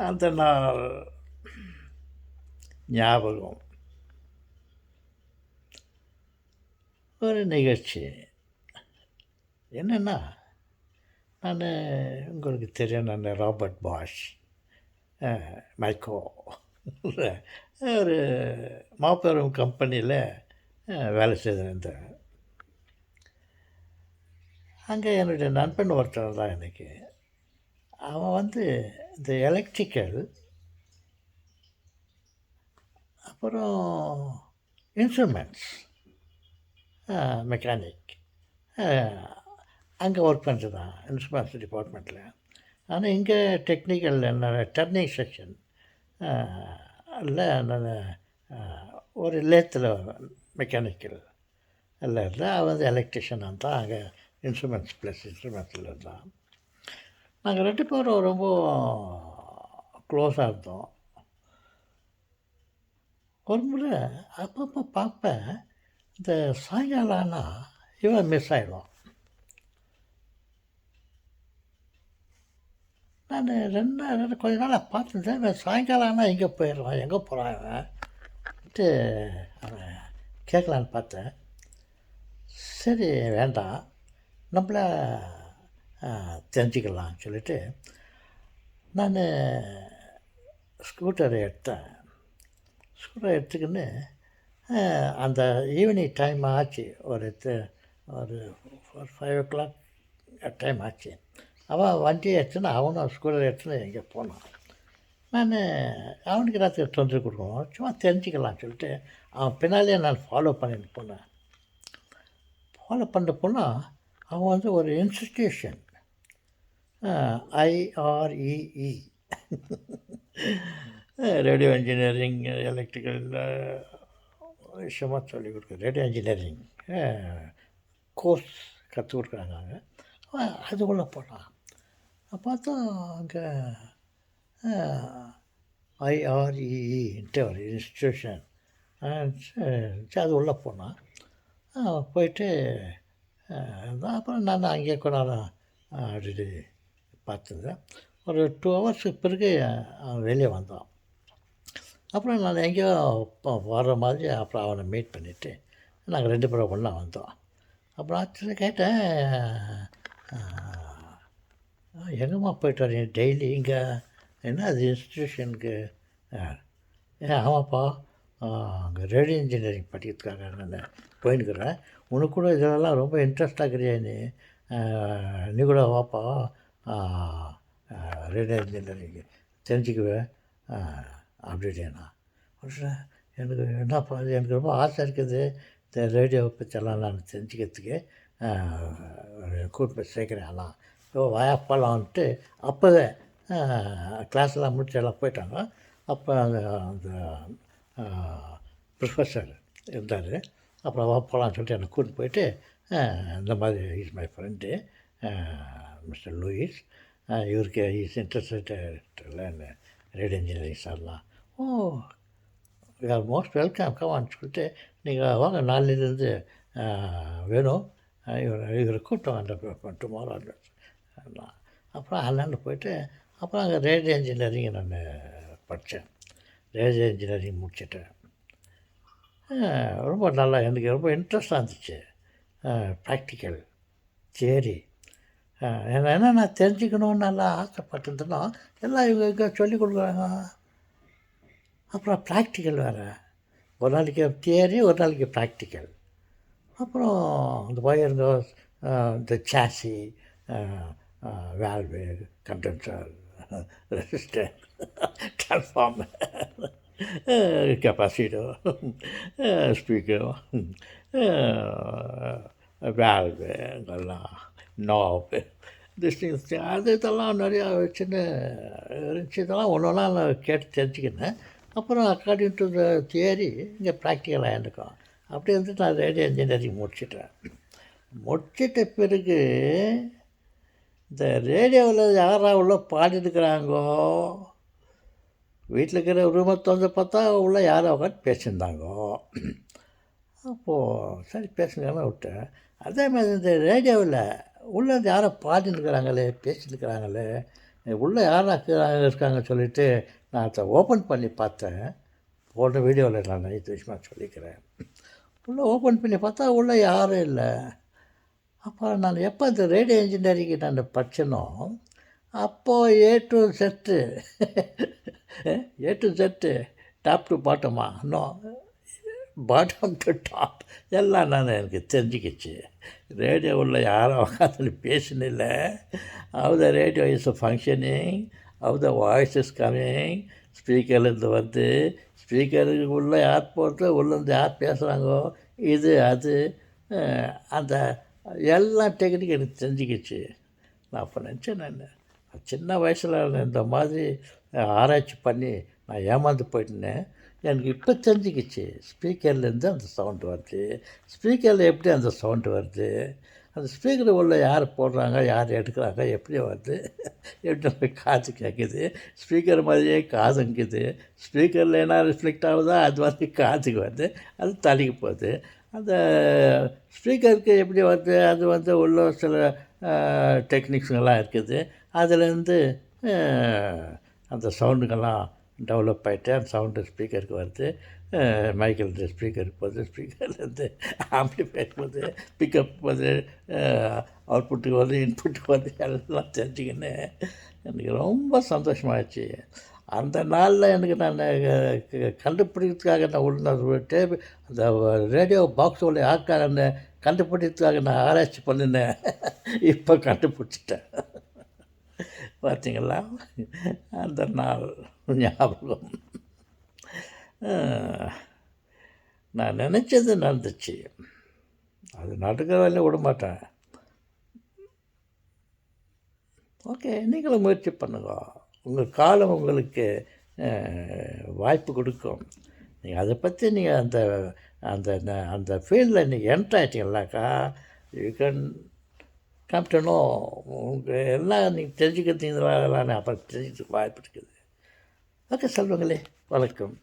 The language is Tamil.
அந்த நாள் ஞாபகம். ஒரு நிகழ்ச்சி என்னென்னா, நான் உங்களுக்கு தெரியும், நான் ராபர்ட் பாஷ், மைக்கோ ஒரு மாபெரும் கம்பெனியில் வேலை செய்திருந்தேன். அங்கே என்னுடைய நண்பன் ஒருத்தர் தான் எனக்கு. அவன் வந்து இந்த எலக்ட்ரிக்கல், அப்புறம் இன்ஸ்ட்ருமெண்ட்ஸ், மெக்கானிக் அங்கே ஒர்க் பண்ணுறதான் இன்ஸ்ட்ருமெண்ட்ஸ் டிபார்ட்மெண்ட்டில். ஆனால் இங்கே டெக்னிக்கல் என்ன டர்னிங் செக்ஷன் இல்லை, நான் ஒரு லேத்தில் மெக்கானிக்கல் எல்லாம் இருந்தால் அவன் வந்து எலக்ட்ரிஷியனாக தான் அங்கே இன்ஸ்ட்ருமெண்ட்ஸ் ப்ளஸ் இன்ஸ்ட்ருமெண்ட்ஸில் இருந்தான். நாங்கள் 2 பேரும் ரொம்ப க்ளோஸாக இருந்தோம். ஒரு முறை அப்பப்போ பார்ப்பேன், இந்த சாயங்காலம் ஆனால் இவன் மிஸ் ஆகிடுவான். நான் 2 நாள் கொஞ்ச நாளாக பார்த்துருந்தேன். இவன் சாயங்காலம் ஆனால் எங்கே போயிடுவான், எங்கே போகிறான் இவன்ட்டு அவன் கேட்கலான்னு பார்த்தேன். சரி வேண்டாம், நம்மள தெரிஞ்சுக்கலாம்னு சொல்லிவிட்டு நான் ஸ்கூட்டரை எடுத்தேன். ஸ்கூட்டரை எடுத்துக்கின்னு அந்த ஈவினிங் டைம் ஆச்சு, ஒரு 5 o'clock டைம் ஆச்சு. அவன் வண்டியை எடுத்துன்னு அவனும் ஸ்கூட்டரை எடுத்துன்னு எங்கே போனான். நான் அவனுக்கு ராத்திரி தொந்தரவு கொடுக்கணும், சும்மா தெரிஞ்சுக்கலாம்னு சொல்லிட்டு அவன் பின்னாலேயே நான் ஃபாலோ பண்ணிட்டு போனேன். ஃபாலோ பண்ணிட்டு போனால் அவன் வந்து ஒரு institution, IREE radio engineering, electrical விஷயமாக சொல்லிக் கொடுக்குறது. ரேடியோ இன்ஜினியரிங் கோர்ஸ் கற்றுக் கொடுக்குறாங்க அங்கே. அதுக்குள்ளே போனான். பார்த்தா அங்கே IREEன்ட்டு ஒரு இன்ஸ்டியூஷன். அது உள்ளே போனான். போயிட்டு அப்புறம் நான் அங்கேயே கொண்டாடம் அப்படி பார்த்தது. ஒரு 2 hours பிறகு வெளியே வந்தான். அப்புறம் நான் எங்கேயோ வர்ற மாதிரி அப்புறம் அவனை மீட் பண்ணிவிட்டு நாங்கள் 2 பேரும் ஒன்றா வந்தோம். அப்புறம் ஆச்சு கேட்டேன், எங்கேம்மா போயிட்டு வரீங்க டெய்லி இங்கே, என்ன அது இன்ஸ்டியூஷனுக்கு? ஆமாப்பா, அங்கே ரேடியோ இன்ஜினியரிங் படிக்கிறதுக்காக நான் போயின்னுக்கிறேன். உனக்கு கூட இதெல்லாம் ரொம்ப இன்ட்ரெஸ்டாக இருக்கிறியா நீ கூட வாப்பா, ரேடியோ இன்ஜினியரிங் தெரிஞ்சுக்குவேன் அப்படின்னா. எனக்கு என்னப்பா, எனக்கு ரொம்ப ஆசை இருக்குது இந்த ரேடியோவை பற்றியெல்லாம் நான் தெரிஞ்சுக்கிறதுக்கு, கூட்டு போய் சேர்க்குறேன். ஆனால் வாயா போகலான்ட்டு அப்போவே கிளாஸெல்லாம் முடிச்சு எல்லாம் போயிட்டாங்க. அப்போ அந்த ப்ரொஃபஸர் இருந்தார். அப்புறம் போகலான்னு சொல்லிட்டு என்னை கூட்டின்னு போயிட்டு, இந்த மாதிரி is my friend mister Lewis, இவருக்கு இஸ் இன்ட்ரெஸ்டட் ரேடியோ இன்ஜினியரிங் சார்லாம். Oh, you are most welcome, கமான்னு சொல்லிட்டு நீங்கள் வாங்க, நாளிலிருந்து வேணும் இவரை கூட்டம் வாங்க டுமாரோ. அப்புறம் அண்ணாண்டு போயிட்டு அப்புறம் அங்கே ரேடியோ இன்ஜினியரிங் நான் படித்தேன். ரேடியோ இன்ஜினியரிங் முடிச்சிட்டேன். ரொம்ப நல்லா, எனக்கு ரொம்ப இன்ட்ரெஸ்டாக இருந்துச்சு. ப்ராக்டிக்கல், தியரி என்ன நான் தெரிஞ்சுக்கணுன்னு நல்லா ஆசைப்பட்டிருந்தேன்னா எல்லாம் இவங்க சொல்லிக் கொடுக்குறாங்க. அப்புறம் ப்ராக்டிக்கல் வேறு, ஒரு நாளைக்கு தியரி, ஒரு நாளைக்கு ப்ராக்டிக்கல். அப்புறம் இந்த ஒயருங்க, இந்த sassy, valve, condenser, resistor, transformer, capacitor, speaker, valve, இதெல்லாம் நாபு, திங்ஸ் அது இதெல்லாம் நிறையா சின்ன இருந்துச்சு. இதெல்லாம் ஒன்று ஒன்றா நான் கேட்டு தெரிஞ்சுக்கினேன். அப்புறம் அக்கார்டிங் டு த தியரி இங்கே ப்ராக்டிக்கலாக இருந்துக்கும். அப்படி இருந்துட்டு நான் ரேடியோ இன்ஜினியரிங் முடிச்சிட்ட பிறகு இந்த ரேடியோவில் யாரா உள்ள பாடிட்டுருக்குறாங்கோ, வீட்டில் இருக்கிற ரூமை திறந்து பார்த்தா உள்ள யாரோ உட்காந்து பேசியிருந்தாங்கோ. அப்போது சரி பேசுங்கன்னு விட்டேன். அதே மாதிரி இந்த ரேடியோவில் உள்ளே யாரோ பாடிட்டுருக்குறாங்களே, பேசிட்டுருக்குறாங்களே, உள்ளே யார் இருக்காங்க சொல்லிவிட்டு நான் அதை ஓப்பன் பண்ணி பார்த்தேன். போன வீடியோவில் நான் இது விஷயமாக சொல்லிக்கிறேன். உள்ளே ஓப்பன் பண்ணி பார்த்தா உள்ளே யாரும் இல்லை. அப்போ நான் எப்போ இந்த ரேடியோ இன்ஜினியரிங்கு நான் படித்தேனோ அப்போது A to set top to பாட்டமா இன்னும் பாட்டம் டு டாப் எல்லாம் நான் எனக்கு தெரிஞ்சுக்கிச்சு. ரேடியோவில் யாரும் உட்காந்து பேசினில்ல. How the radio is functioning, how the voice is coming, ஸ்பீக்கர்லேருந்து வந்து ஸ்பீக்கருக்கு உள்ளே யார் போகிறது, உள்ளேருந்து யார் பேசுகிறாங்கோ, இது அது அந்த எல்லா டெக்னிக் எனக்கு தெரிஞ்சுக்கிச்சு. நான் அப்போ நினச்சேன், நான் சின்ன வயசில் இந்த மாதிரி ஆராய்ச்சி பண்ணி நான் ஏமாந்து போயிட்டேன். எனக்கு இப்போ தெரிஞ்சுக்கிச்சு ஸ்பீக்கர்லேருந்து அந்த சவுண்டு வருது, ஸ்பீக்கரில் எப்படி அந்த சவுண்டு வருது, அந்த ஸ்பீக்கர் உள்ள யார் போடுறாங்க, யார் எடுக்கிறாங்க, எப்படி வருது, எப்படி காது கேட்குது, ஸ்பீக்கர் மாதிரியே காதுங்குது, ஸ்பீக்கரில் என்ன ரிஃப்ளெக்ட் ஆகுதோ அது வந்து காதுக்கு வருது, அது தலைக்கு போகுது. அந்த ஸ்பீக்கருக்கு எப்படி வருது, அது வந்து உள்ள சில டெக்னிக்ஸுங்கெல்லாம் இருக்குது. அதுலேருந்து அந்த சவுண்டுங்கெல்லாம் டெவலப் ஆகிட்டு அந்த சவுண்டு ஸ்பீக்கருக்கு வருது, மைக்கில் ஸ்பீக்கருக்கு போகுது, ஸ்பீக்கர்லேருந்து ஆம்ப்ளிஃபையர் போகுது, பிக்கப் போகுது, அவுட்புட்டுக்கு வருது, இன்புட்டுக்கு வருது, எல்லாம் தெரிஞ்சுக்கின்னு எனக்கு ரொம்ப சந்தோஷமாகிடுச்சு. அந்த நாளில் எனக்கு நான் கண்டுபிடிக்கிறதுக்காக நான் உள்ள டேப் அந்த ரேடியோ பாக்ஸ் உள்ள யாருக்காக கண்டுபிடிக்கிறதுக்காக நான் ஆராய்ச்சி பண்ணினேன். இப்போ கண்டுபிடிச்சிட்டேன். பார்த்தீங்களா, அந்த நாள் ஞாபகம். நான் நினச்சது நடந்துச்சு. அது நடக்கிற வேலையை விட மாட்டேன். ஓகே, நீங்களும் முயற்சி பண்ணுங்க. உங்கள் காலம் உங்களுக்கு வாய்ப்பு கொடுக்கும். நீங்கள் அதை பற்றி நீங்கள் அந்த அந்த அந்த ஃபீல்டில் நீங்கள் என்ட்ரு ஆகிட்டீங்கன்னாக்கா you can come to know. உங்கள் எல்லாம் நீங்கள் தெரிஞ்சுக்கிறதுலாம் அப்புறம் தெரிஞ்சுக்கிறதுக்கு வாய்ப்பு இருக்குது. ஓகே செல்வங்களே, வணக்கம்.